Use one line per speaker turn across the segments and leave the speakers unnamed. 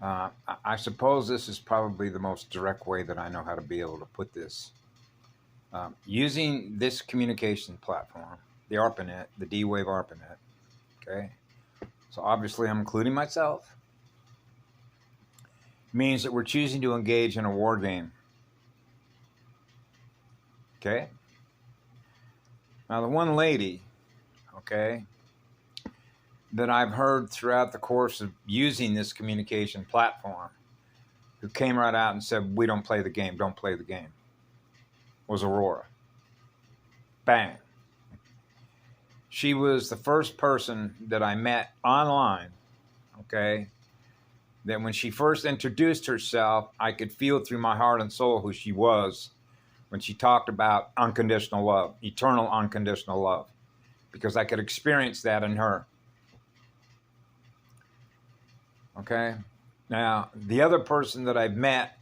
I suppose this is probably the most direct way that I know how to be able to put this. Using this communication platform, the ARPANET, the D-Wave ARPANET, okay? So obviously I'm including myself. Means that we're choosing to engage in a war game. Okay? Now the one lady, okay, that I've heard throughout the course of using this communication platform, who came right out and said, we don't play the game, don't play the game, was Aurora. Bang. She was the first person that I met online, okay, that when she first introduced herself, I could feel through my heart and soul who she was when she talked about unconditional love, eternal unconditional love, because I could experience that in her. Okay? Now, the other person that I've met,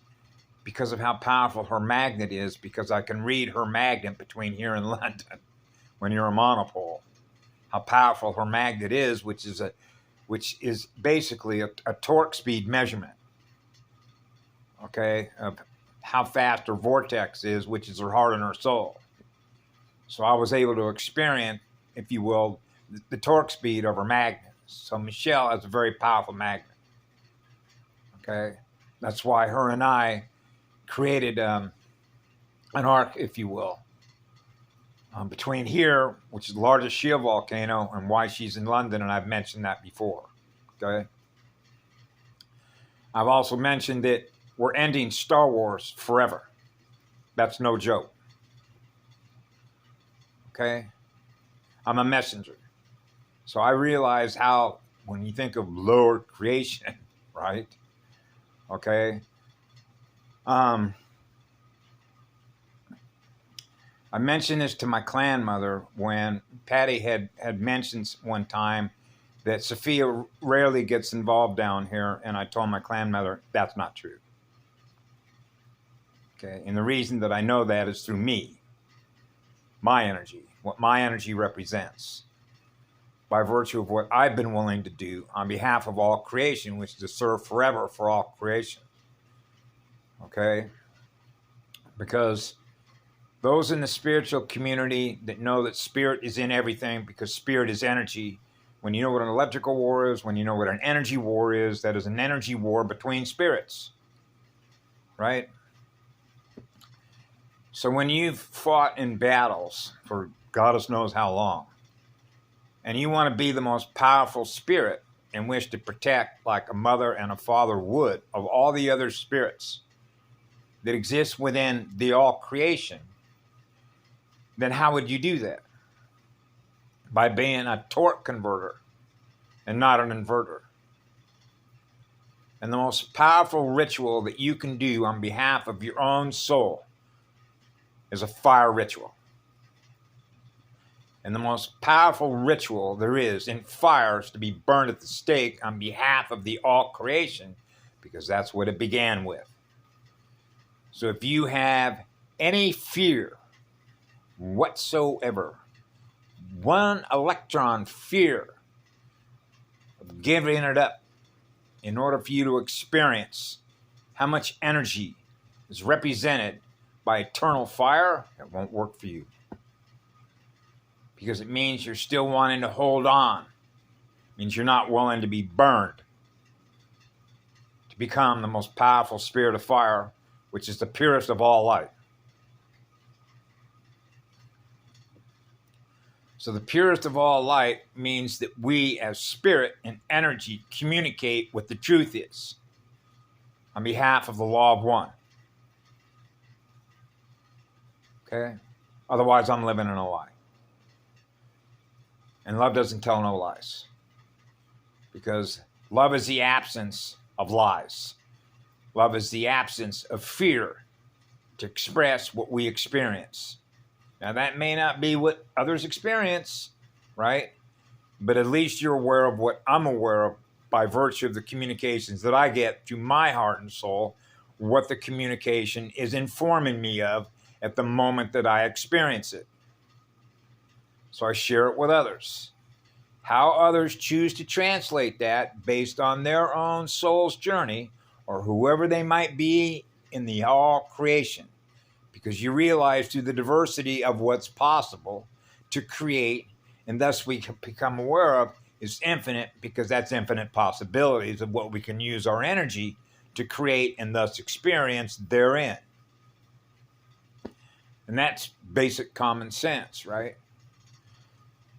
because of how powerful her magnet is, because I can read her magnet between here and London when you're a monopole, how powerful her magnet is, which is basically a torque speed measurement, okay, of how fast her vortex is, which is her heart and her soul. So I was able to experience, if you will, the torque speed of her magnet. So Michelle has a very powerful magnet. Okay, that's why her and I created an arc, if you will, between here, which is the largest shield volcano, and why she's in London, and I've mentioned that before. Okay, I've also mentioned that we're ending Star Wars forever. That's no joke. Okay, I'm a messenger, so I realize how, when you think of lower creation, right? Okay. I mentioned this to my clan mother when Patty had mentioned one time that Sophia rarely gets involved down here, and I told my clan mother that's not true. Okay, and the reason that I know that is through me, my energy, what my energy represents, by virtue of what I've been willing to do on behalf of all creation, which is to serve forever for all creation. Okay? Because those in the spiritual community that know that spirit is in everything, because spirit is energy, when you know what an electrical war is, when you know what an energy war is, that is an energy war between spirits. Right? So when you've fought in battles for God knows how long, and you want to be the most powerful spirit and wish to protect, like a mother and a father would, of all the other spirits that exist within the all creation, then how would you do that? By being a torque converter and not an inverter. And the most powerful ritual that you can do on behalf of your own soul is a fire ritual. And the most powerful ritual there is in fire is to be burned at the stake on behalf of the all creation, because that's what it began with. So if you have any fear whatsoever, one electron fear of giving it up in order for you to experience how much energy is represented by eternal fire, it won't work for you. Because it means you're still wanting to hold on. It means you're not willing to be burned to become the most powerful spirit of fire, which is the purest of all light. So the purest of all light means that we as spirit and energy communicate what the truth is on behalf of the law of one. Okay? Otherwise, I'm living in a lie. And love doesn't tell no lies. Because love is the absence of lies. Love is the absence of fear to express what we experience. Now, that may not be what others experience, right? But at least you're aware of what I'm aware of by virtue of the communications that I get through my heart and soul, what the communication is informing me of at the moment that I experience it. So I share it with others. How others choose to translate that based on their own soul's journey or whoever they might be in the all creation. Because you realize through the diversity of what's possible to create, and thus we can become aware of, is infinite, because that's infinite possibilities of what we can use our energy to create and thus experience therein. And that's basic common sense, right?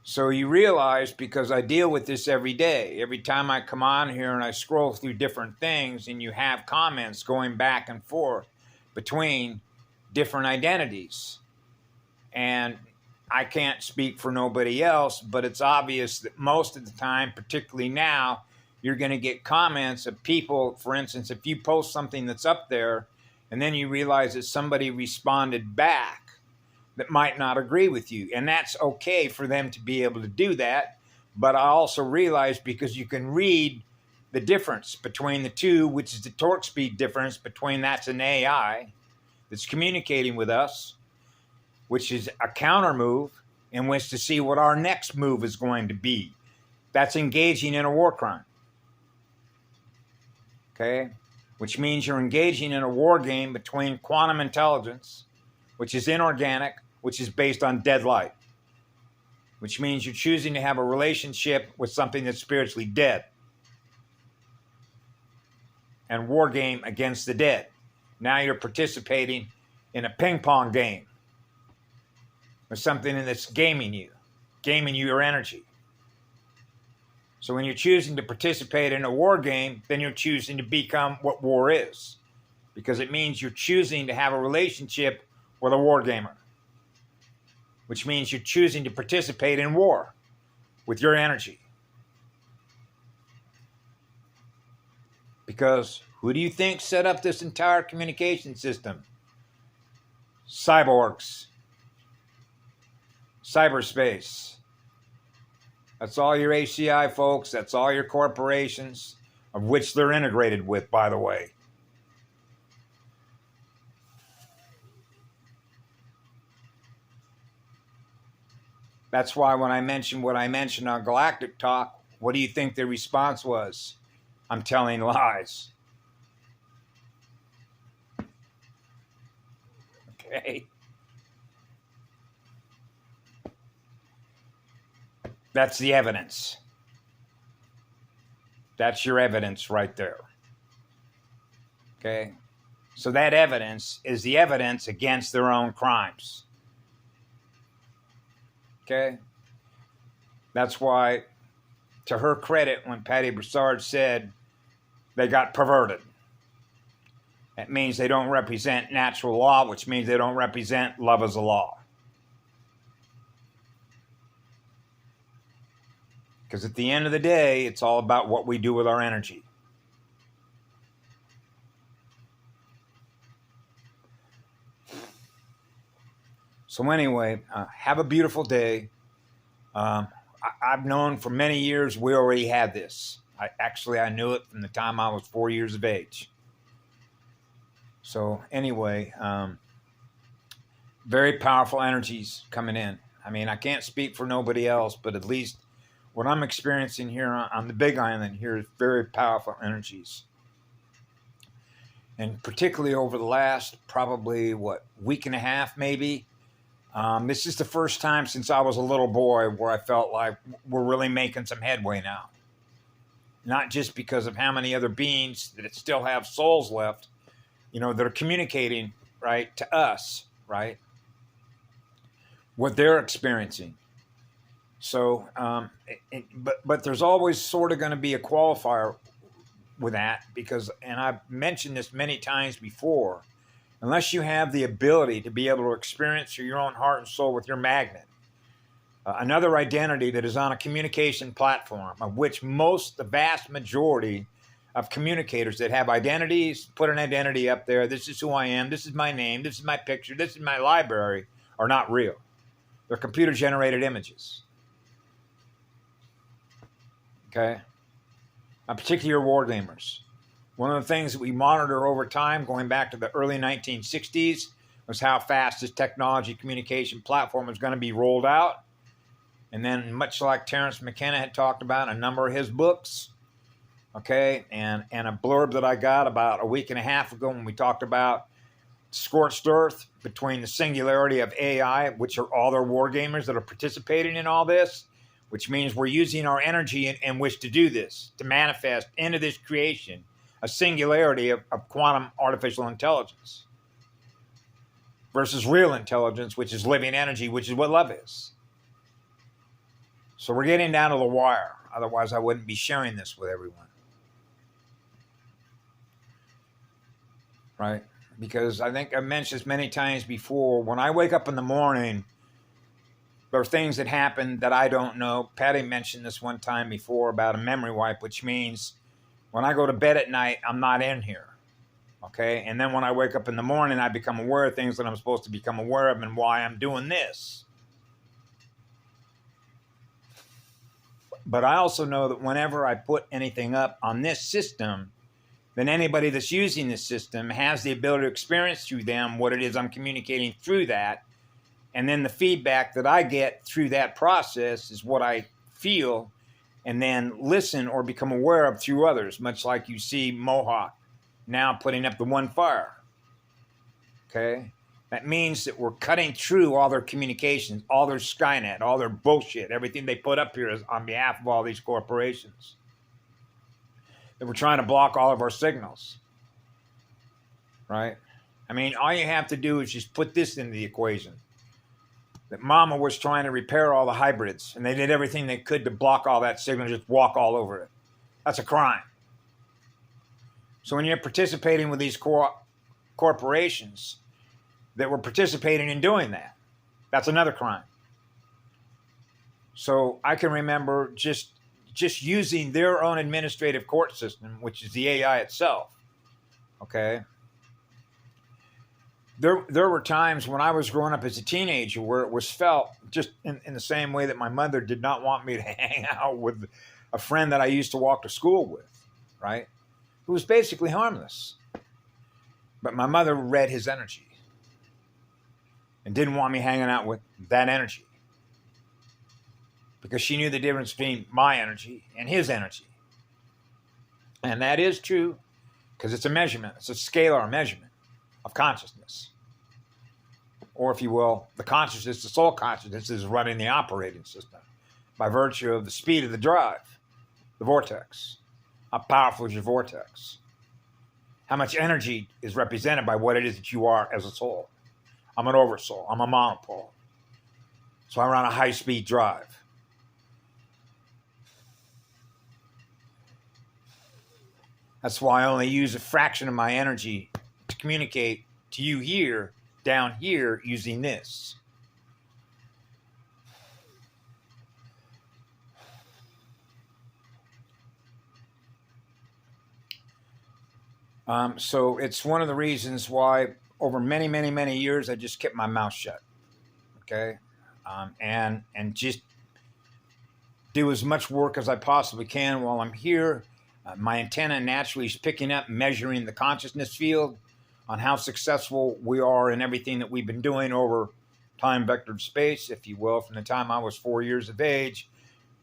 So you realize, because I deal with this every day, every time I come on here and I scroll through different things and you have comments going back and forth between different identities. And I can't speak for nobody else, but it's obvious that most of the time, particularly now, you're going to get comments of people. For instance, if you post something that's up there and then you realize that somebody responded back that might not agree with you, and that's okay for them to be able to do that. But I also realize, because you can read the difference between the two, which is the torque speed difference between that's an AI that's communicating with us, which is a counter move, in which to see what our next move is going to be. That's engaging in a war crime. Okay? Which means you're engaging in a war game between quantum intelligence, which is inorganic, which is based on dead light. Which means you're choosing to have a relationship with something that's spiritually dead. And war game against the dead. Now you're participating in a ping pong game. Or something that's gaming you your energy. So when you're choosing to participate in a war game, then you're choosing to become what war is. Because it means you're choosing to have a relationship with a war gamer. Which means you're choosing to participate in war with your energy. Because who do you think set up this entire communication system? Cyborgs. Cyberspace. That's all your ACI folks. That's all your corporations, of which they're integrated with, by the way. That's why when I mentioned what I mentioned on Galactic Talk, what do you think the response was? I'm telling lies. Okay. That's the evidence. That's your evidence right there. Okay? So that evidence is the evidence against their own crimes. Okay? That's why, to her credit, when Patty Broussard said they got perverted, that means they don't represent natural law, which means they don't represent love as a law. Because at the end of the day, it's all about what we do with our energy. So anyway, have a beautiful day. I've known for many years we already had this. I knew it from the time I was 4 years of age. So anyway, very powerful energies coming in. I mean, I can't speak for nobody else, but at least what I'm experiencing here on the Big Island here is very powerful energies. And particularly over the last probably, week and a half maybe, this is the first time since I was a little boy where I felt like we're really making some headway now. Not just because of how many other beings that still have souls left, that are communicating, right, to us, right, what they're experiencing. So, but there's always sort of going to be a qualifier with that, because, and I've mentioned this many times before, unless you have the ability to be able to experience through your own heart and soul with your magnet, another identity that is on a communication platform, of which the vast majority of communicators that have identities, put an identity up there, this is who I am, this is my name, this is my picture, this is my library, are not real. They're computer-generated images. Okay? Particularly war gamers. One of the things that we monitor over time, going back to the early 1960s, was how fast this technology communication platform was going to be rolled out. And then, much like Terence McKenna had talked about in a number of his books, okay, and a blurb that I got about a week and a half ago when we talked about scorched earth between the singularity of AI, which are all their war gamers that are participating in all this, which means we're using our energy in which to do this, to manifest into this creation a singularity of quantum artificial intelligence versus real intelligence, which is living energy, which is what love is. So we're getting down to the wire. Otherwise, I wouldn't be sharing this with everyone. Right? Because I think I've mentioned this many times before. When I wake up in the morning, there are things that happen that I don't know. Patty mentioned this one time before about a memory wipe, which means when I go to bed at night, I'm not in here. Okay? And then when I wake up in the morning, I become aware of things that I'm supposed to become aware of and why I'm doing this. But I also know that whenever I put anything up on this system, then anybody that's using this system has the ability to experience through them what it is I'm communicating through that. And then the feedback that I get through that process is what I feel and then listen or become aware of through others, much like you see Mohawk now putting up the one fire. Okay? That means that we're cutting through all their communications, all their Skynet, all their bullshit, everything they put up here is on behalf of all these corporations. That we're trying to block all of our signals. Right? I mean, all you have to do is just put this into the equation. That Mama was trying to repair all the hybrids, and they did everything they could to block all that signal, just walk all over it. That's a crime. So when you're participating with these corporations that were participating in doing that, that's another crime. So I can remember just using their own administrative court system, which is the AI itself. Okay. There were times when I was growing up as a teenager where it was felt just in the same way that my mother did not want me to hang out with a friend that I used to walk to school with, right? Who was basically harmless. But my mother read his energy and didn't want me hanging out with that energy because she knew the difference between my energy and his energy. And that is true because it's a measurement. It's a scalar measurement of consciousness. Or if you will, the consciousness, the soul consciousness is running the operating system by virtue of the speed of the drive, the vortex. How powerful is your vortex? How much energy is represented by what it is that you are as a soul? I'm an oversoul. I'm a monopole. So I run a high-speed drive. That's why I only use a fraction of my energy to communicate to you here, down here, using this. So it's one of the reasons why over many, many, many years, I just kept my mouth shut. Okay. And just do as much work as I possibly can while I'm here. My antenna naturally is picking up, measuring the consciousness field on how successful we are in everything that we've been doing over time vectored space, if you will, from the time I was 4 years of age,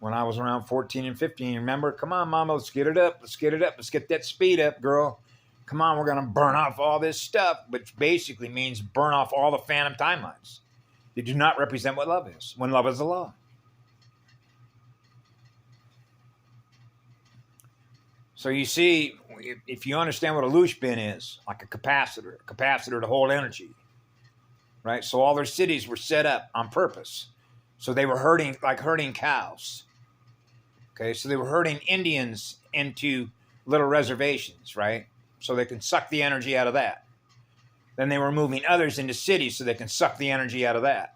when I was around 14 and 15. Remember, come on, Mama, let's get it up. Let's get it up. Let's get that speed up, girl. Come on, we're going to burn off all this stuff, which basically means burn off all the phantom timelines. They do not represent what love is, when love is the law. So you see, if you understand what a loose bin is, like a capacitor to hold energy, right? So all their cities were set up on purpose. So they were herding cows. Okay, so they were herding Indians into little reservations, right? So they can suck the energy out of that. Then they were moving others into cities so they can suck the energy out of that.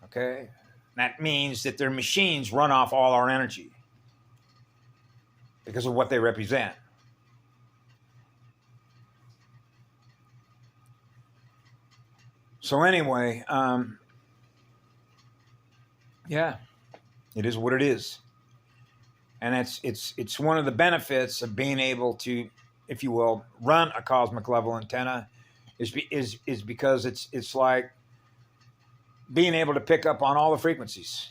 Okay? That means that their machines run off all our energy because of what they represent. So anyway, yeah, it is what it is. And it's one of the benefits of being able to, if you will, run a cosmic level antenna is because it's like being able to pick up on all the frequencies,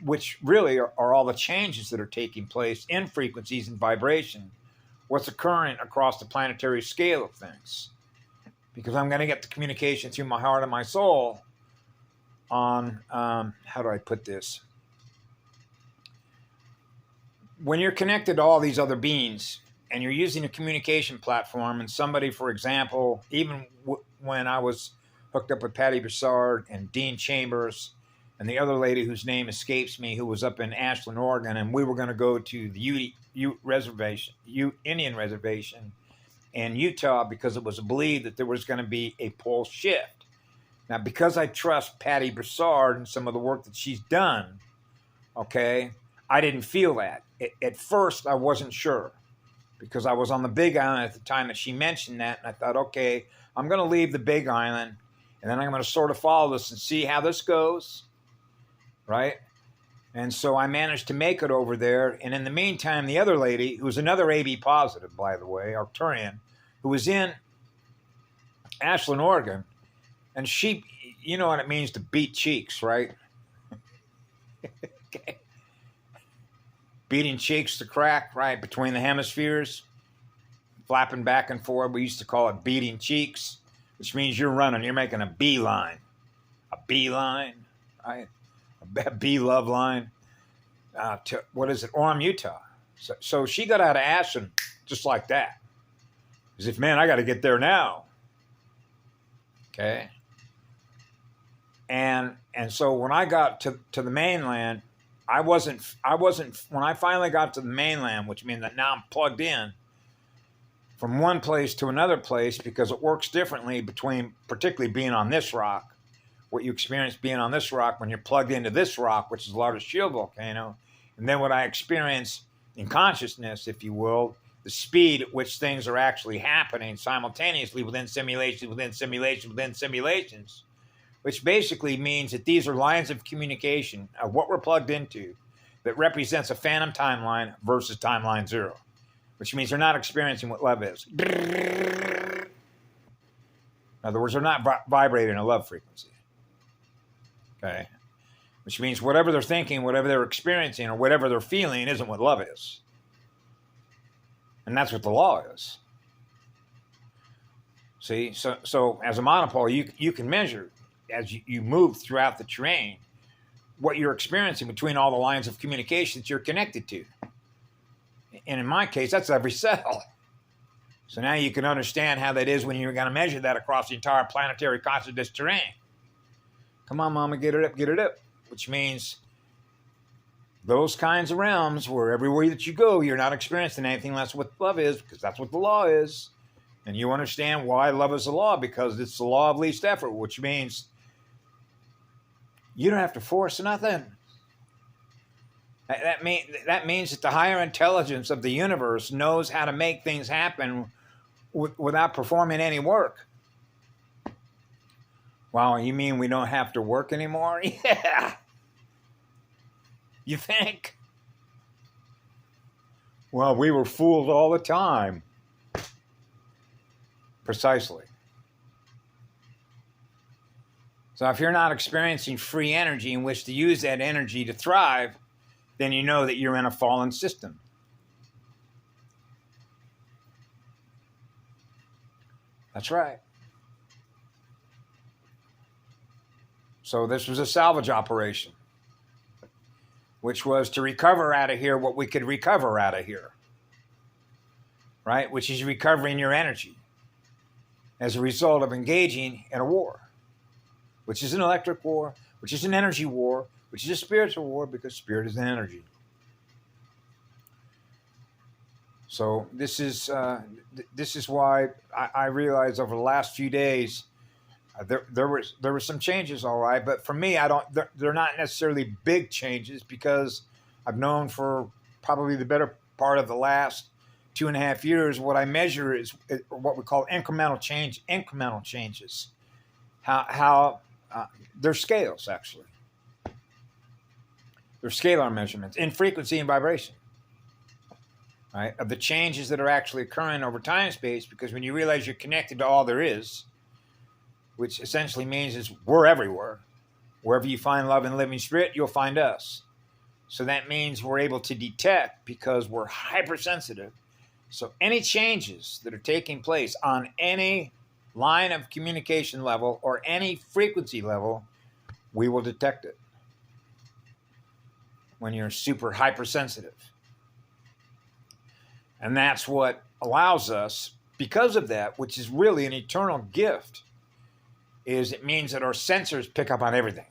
which really are all the changes that are taking place in frequencies and vibration, what's occurring across the planetary scale of things. Because I'm going to get the communication through my heart and my soul on, how do I put this? When you're connected to all these other beings and you're using a communication platform, and somebody, for example, even when I was hooked up with Patty Broussard and Dean Chambers and the other lady whose name escapes me, who was up in Ashland, Oregon, and we were going to go to the Indian reservation in Utah because it was believed that there was going to be a pole shift. Now, because I trust Patty Broussard and some of the work that she's done, okay, I didn't feel that. At first, I wasn't sure because I was on the Big Island at the time that she mentioned that, and I thought, okay, I'm going to leave the Big Island, and then I'm going to sort of follow this and see how this goes, right? And so I managed to make it over there, and in the meantime, the other lady, who's another AB positive, by the way, Arcturian, who was in Ashland, Oregon, and she, you know what it means to beat cheeks, right? Okay. Beating cheeks to crack, right, between the hemispheres, flapping back and forth. We used to call it beating cheeks, which means you're running, you're making a beeline, right? A bee love line to, what is it, Orem, Utah. So she got out of Ashland just like that. As if, man, I got to get there now. Okay. And so when I got to the mainland, I wasn't, when I finally got to the mainland, which means that now I'm plugged in from one place to another place because it works differently between, particularly being on this rock, what you experience being on this rock when you're plugged into this rock, which is the largest shield volcano, and then what I experience in consciousness, if you will, the speed at which things are actually happening simultaneously within simulations, which basically means that these are lines of communication of what we're plugged into that represents a phantom timeline versus timeline zero, which means they're not experiencing what love is. In other words, they're not vibrating a love frequency. Okay? Which means whatever they're thinking, whatever they're experiencing, or whatever they're feeling isn't what love is. And that's what the law is. See, so as a monopole, you can measure as you move throughout the terrain what you're experiencing between all the lines of communication that you're connected to. And in my case, that's every cell. So now you can understand how that is when you're going to measure that across the entire planetary consciousness terrain. Come on, mama, get it up. Which means those kinds of realms where everywhere that you go, you're not experiencing anything less what love is, because that's what the law is. And you understand why love is the law, because it's the law of least effort, which means you don't have to force nothing. That means that the higher intelligence of the universe knows how to make things happen without performing any work. Wow, you mean we don't have to work anymore? Yeah. You think? Well, we were fooled all the time. Precisely. So if you're not experiencing free energy in which to use that energy to thrive, then you know that you're in a fallen system. That's right. So this was a salvage operation, which was to recover out of here what we could recover out of here, right? Which is recovering your energy as a result of engaging in a war, which is an electric war, which is an energy war, which is a spiritual war, because spirit is an energy. So this is why I realized over the last few days there were some changes, all right, but for me, they're not necessarily big changes, because I've known for probably the better part of the last 2.5 years, what I measure is what we call incremental changes. How they're scales, actually. They're scalar measurements in frequency and vibration, right, of the changes that are actually occurring over time space, because when you realize you're connected to all there is, which essentially means is we're everywhere. Wherever you find love and living spirit, you'll find us. So that means we're able to detect because we're hypersensitive. So any changes that are taking place on any line of communication level or any frequency level, we will detect it when you're super hypersensitive. And that's what allows us, because of that, which is really an eternal gift, is it means that our sensors pick up on everything.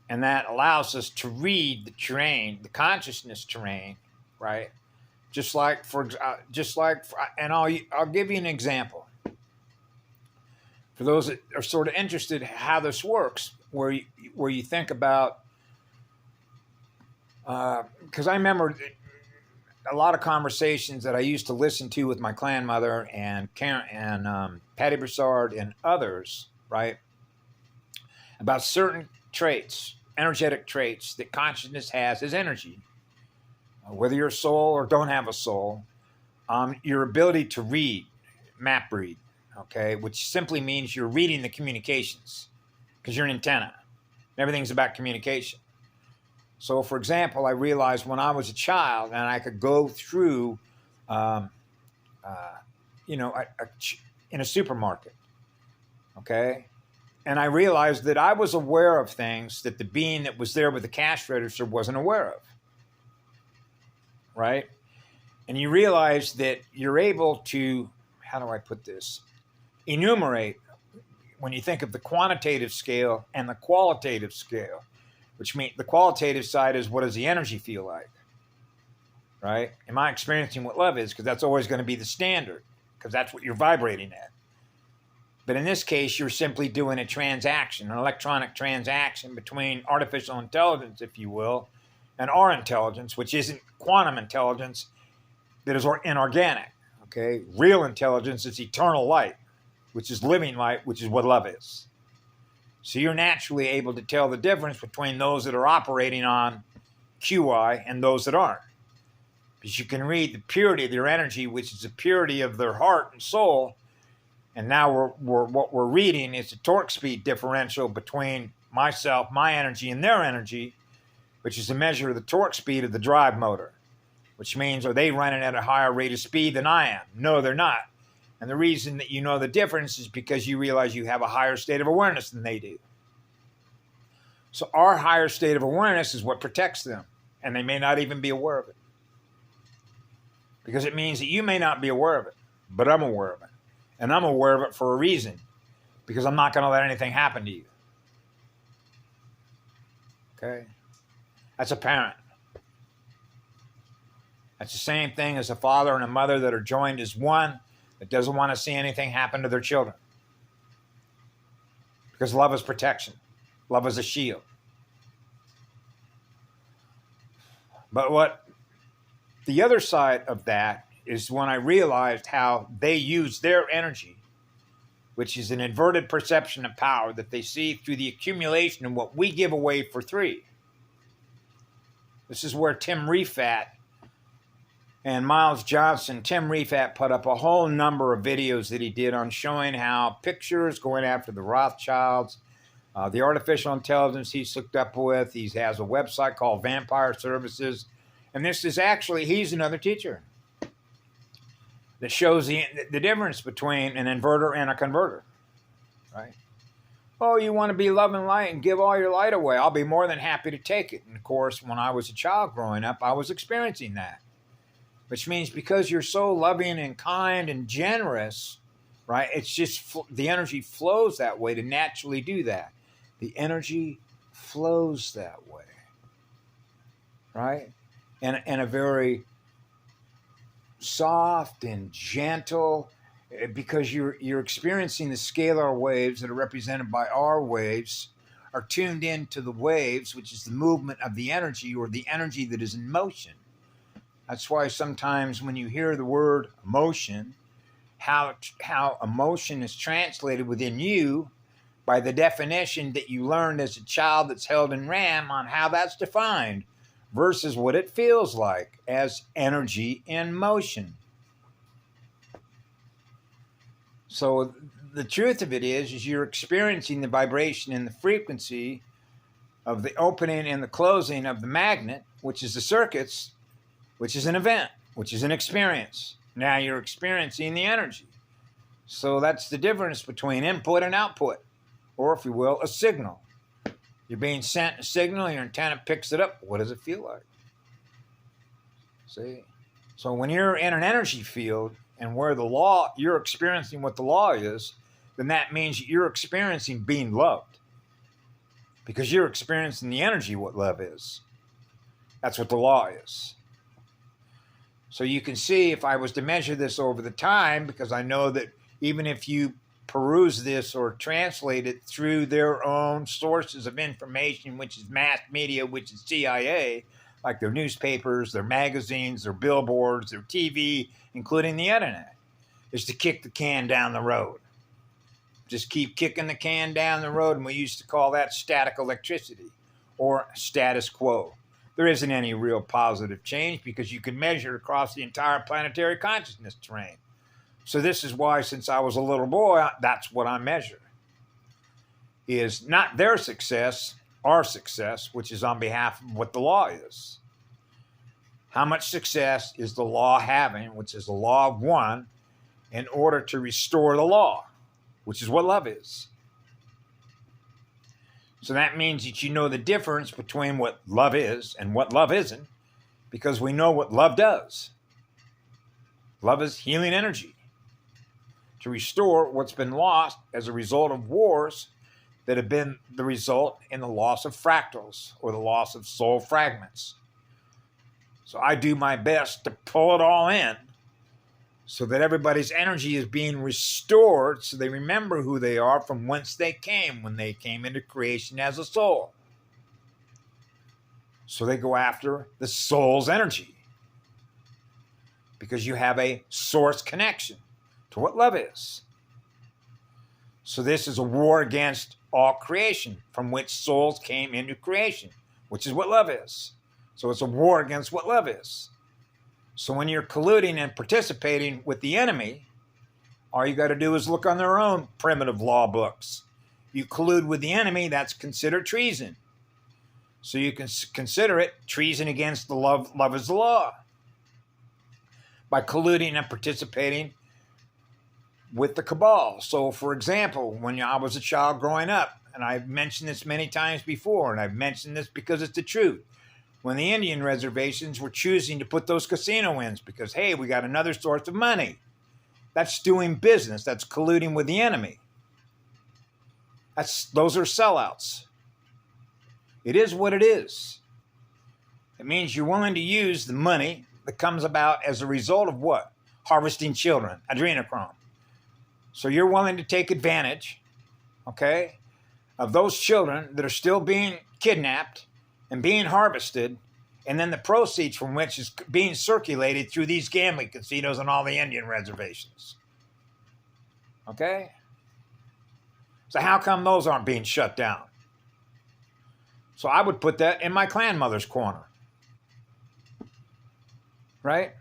And that allows us to read the terrain, the consciousness terrain, right? And I'll give you an example. For those that are sort of interested how this works, where you think about, because I remember a lot of conversations that I used to listen to with my clan mother and Karen and Patty Broussard and others, right? About certain traits, energetic traits that consciousness has as energy. Whether you're a soul or don't have a soul, your ability to read, map read, okay, which simply means you're reading the communications because you're an antenna. Everything's about communication. So, for example, I realized when I was a child and I could go through, in a supermarket, okay, and I realized that I was aware of things that the being that was there with the cash register wasn't aware of, right? And you realize that you're able to, how do I put this, enumerate when you think of the quantitative scale and the qualitative scale. Which means the qualitative side is, what does the energy feel like, right? Am I experiencing what love is? Because that's always going to be the standard, because that's what you're vibrating at. But in this case, you're simply doing a transaction, an electronic transaction between artificial intelligence, if you will, and our intelligence, which isn't quantum intelligence, that is inorganic, okay? Real intelligence is eternal light, which is living light, which is what love is. So you're naturally able to tell the difference between those that are operating on QI and those that aren't. Because you can read the purity of their energy, which is the purity of their heart and soul. And now what we're reading is the torque speed differential between myself, my energy, and their energy, which is a measure of the torque speed of the drive motor. Which means, are they running at a higher rate of speed than I am? No, they're not. And the reason that you know the difference is because you realize you have a higher state of awareness than they do. So our higher state of awareness is what protects them. And they may not even be aware of it. Because it means that you may not be aware of it, but I'm aware of it. And I'm aware of it for a reason. Because I'm not going to let anything happen to you. Okay? That's a parent. That's the same thing as a father and a mother that are joined as one, that doesn't want to see anything happen to their children. Because love is protection. Love is a shield. But what the other side of that is when I realized how they use their energy, which is an inverted perception of power that they see through the accumulation of what we give away for free. This is where Tim Refat and Miles Johnson, Tim Refat put up a whole number of videos that he did on showing how pictures going after the Rothschilds, the artificial intelligence he's hooked up with. He has a website called Vampire Services. And this is actually, he's another teacher that shows the difference between an inverter and a converter, right? Oh, you want to be love and light and give all your light away. I'll be more than happy to take it. And of course, when I was a child growing up, I was experiencing that. Which means because you're so loving and kind and generous, right? It's just the energy flows that way to naturally do that. The energy flows that way, right? And a very soft and gentle, because you're experiencing the scalar waves that are represented by our waves, are tuned into the waves, which is the movement of the energy or the energy that is in motion. That's why sometimes when you hear the word emotion, how emotion is translated within you by the definition that you learned as a child that's held in RAM on how that's defined versus what it feels like as energy in motion. So the truth of it is you're experiencing the vibration and the frequency of the opening and the closing of the magnet, which is the circuits, which is an event, which is an experience. Now you're experiencing the energy. So that's the difference between input and output, or if you will, a signal. You're being sent a signal, your antenna picks it up. What does it feel like? See? So when you're in an energy field and where the law, you're experiencing what the law is, then that means you're experiencing being loved. Because you're experiencing the energy what love is. That's what the law is. So you can see if I was to measure this over the time, because I know that even if you peruse this or translate it through their own sources of information, which is mass media, which is CIA, like their newspapers, their magazines, their billboards, their TV, including the internet, is to kick the can down the road. Just keep kicking the can down the road, and we used to call that static electricity or status quo. There isn't any real positive change because you can measure across the entire planetary consciousness terrain. So this is why, since I was a little boy, that's what I measure. Is not their success, our success, which is on behalf of what the law is. How much success is the law having, which is the law of one, in order to restore the law, which is what love is. So that means that you know the difference between what love is and what love isn't, because we know what love does. Love is healing energy to restore what's been lost as a result of wars that have been the result in the loss of fractals or the loss of soul fragments. So I do my best to pull it all in so that everybody's energy is being restored so they remember who they are from whence they came when they came into creation as a soul. So they go after the soul's energy because you have a source connection to what love is. So this is a war against all creation from which souls came into creation, which is what love is. So it's a war against what love is. So when you're colluding and participating with the enemy, all you got to do is look on their own primitive law books. You collude with the enemy, that's considered treason. So you can consider it treason against the love is the law. By colluding and participating with the cabal. So, for example, when I was a child growing up, and I've mentioned this many times before, and I've mentioned this because it's the truth, when the Indian reservations were choosing to put those casino ins because, hey, we got another source of money. That's doing business. That's colluding with the enemy. Those are sellouts. It is what it is. It means you're willing to use the money that comes about as a result of what? Harvesting children, adrenochrome. So you're willing to take advantage, okay, of those children that are still being kidnapped and being harvested, and then the proceeds from which is being circulated through these gambling casinos on all the Indian reservations. Okay? So how come those aren't being shut down? So I would put that in my clan mother's corner. Right?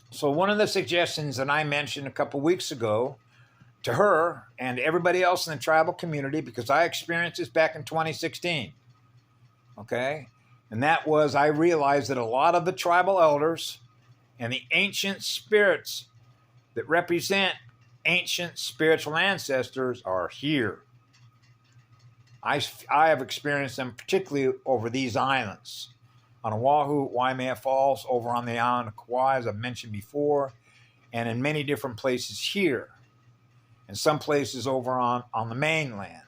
So one of the suggestions that I mentioned a couple weeks ago to her and everybody else in the tribal community, because I experienced this back in 2016, okay? And that was, I realized that a lot of the tribal elders and the ancient spirits that represent ancient spiritual ancestors are here. I have experienced them particularly over these islands. On Oahu, Waimea Falls, over on the island of Kauai, as I've mentioned before, and in many different places here, and some places over on the mainland.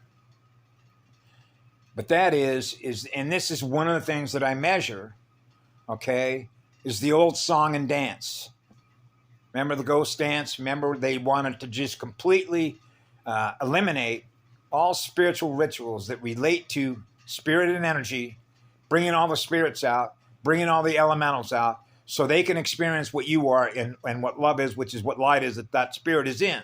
But that is, and this is one of the things that I measure, okay, is the old song and dance. Remember the ghost dance? Remember they wanted to just completely eliminate all spiritual rituals that relate to spirit and energy, bringing all the spirits out, bringing all the elementals out, so they can experience what you are and what love is, which is what light is that spirit is in.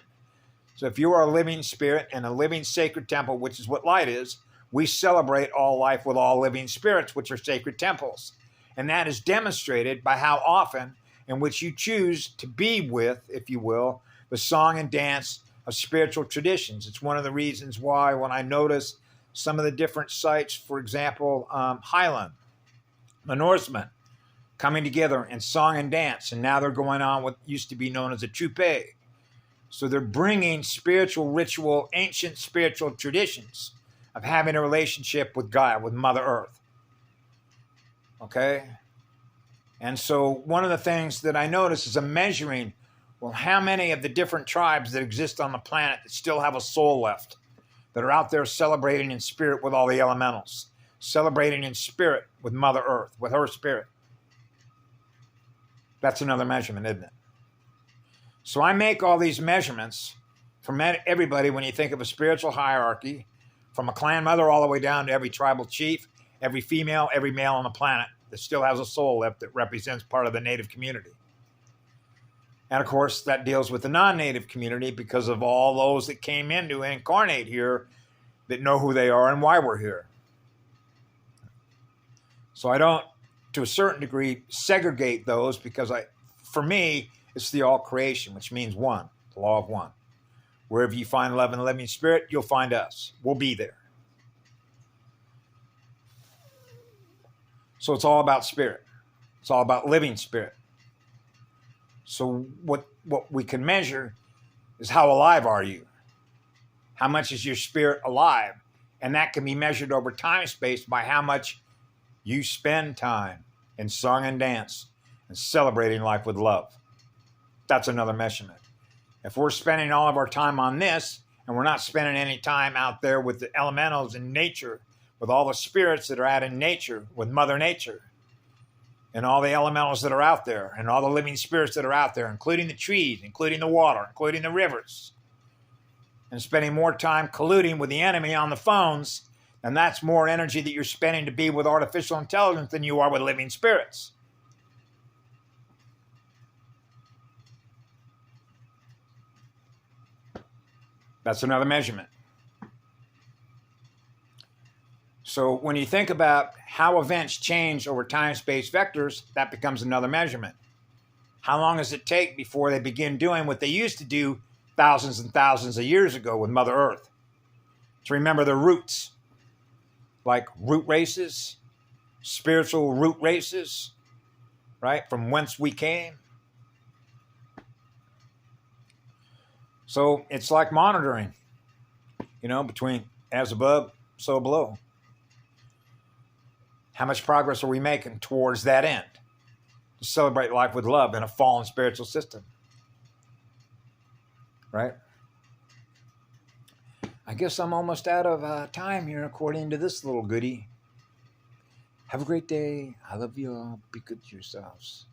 So if you are a living spirit and a living sacred temple, which is what light is, we celebrate all life with all living spirits, which are sacred temples. And that is demonstrated by how often in which you choose to be with, if you will, the song and dance of spiritual traditions. It's one of the reasons why when I notice some of the different sites, for example, Highland, the Norsemen, coming together in song and dance, and now they're going on what used to be known as a troupe. So they're bringing spiritual ritual, ancient spiritual traditions of having a relationship with God, with Mother Earth. Okay? And so one of the things that I notice is I'm measuring, well, how many of the different tribes that exist on the planet that still have a soul left, that are out there celebrating in spirit with all the elementals, celebrating in spirit with Mother Earth, with her spirit. That's another measurement, isn't it? So I make all these measurements from everybody when you think of a spiritual hierarchy, from a clan mother all the way down to every tribal chief, every female, every male on the planet that still has a soul left that represents part of the native community. And of course, that deals with the non-native community because of all those that came in to incarnate here that know who they are and why we're here. So I don't, to a certain degree, segregate those because for me, it's the all creation, which means one, the law of one. Wherever you find love and the living spirit, you'll find us. We'll be there. So it's all about spirit. It's all about living spirit. So what we can measure is how alive are you? How much is your spirit alive? And that can be measured over time and space by how much you spend time in song and dance and celebrating life with love. That's another measurement. If we're spending all of our time on this and we're not spending any time out there with the elementals in nature, with all the spirits that are out in nature, with Mother Nature, and all the elementals that are out there, and all the living spirits that are out there, including the trees, including the water, including the rivers, and spending more time colluding with the enemy on the phones, then that's more energy that you're spending to be with artificial intelligence than you are with living spirits. That's another measurement. So when you think about how events change over time-space vectors, that becomes another measurement. How long does it take before they begin doing what they used to do thousands and thousands of years ago with Mother Earth? To remember their roots, like root races, spiritual root races, right? From whence we came. So it's like monitoring, between as above, so below. How much progress are we making towards that end? To celebrate life with love in a fallen spiritual system. Right? I guess I'm almost out of time here according to this little goodie. Have a great day. I love you all. Be good to yourselves.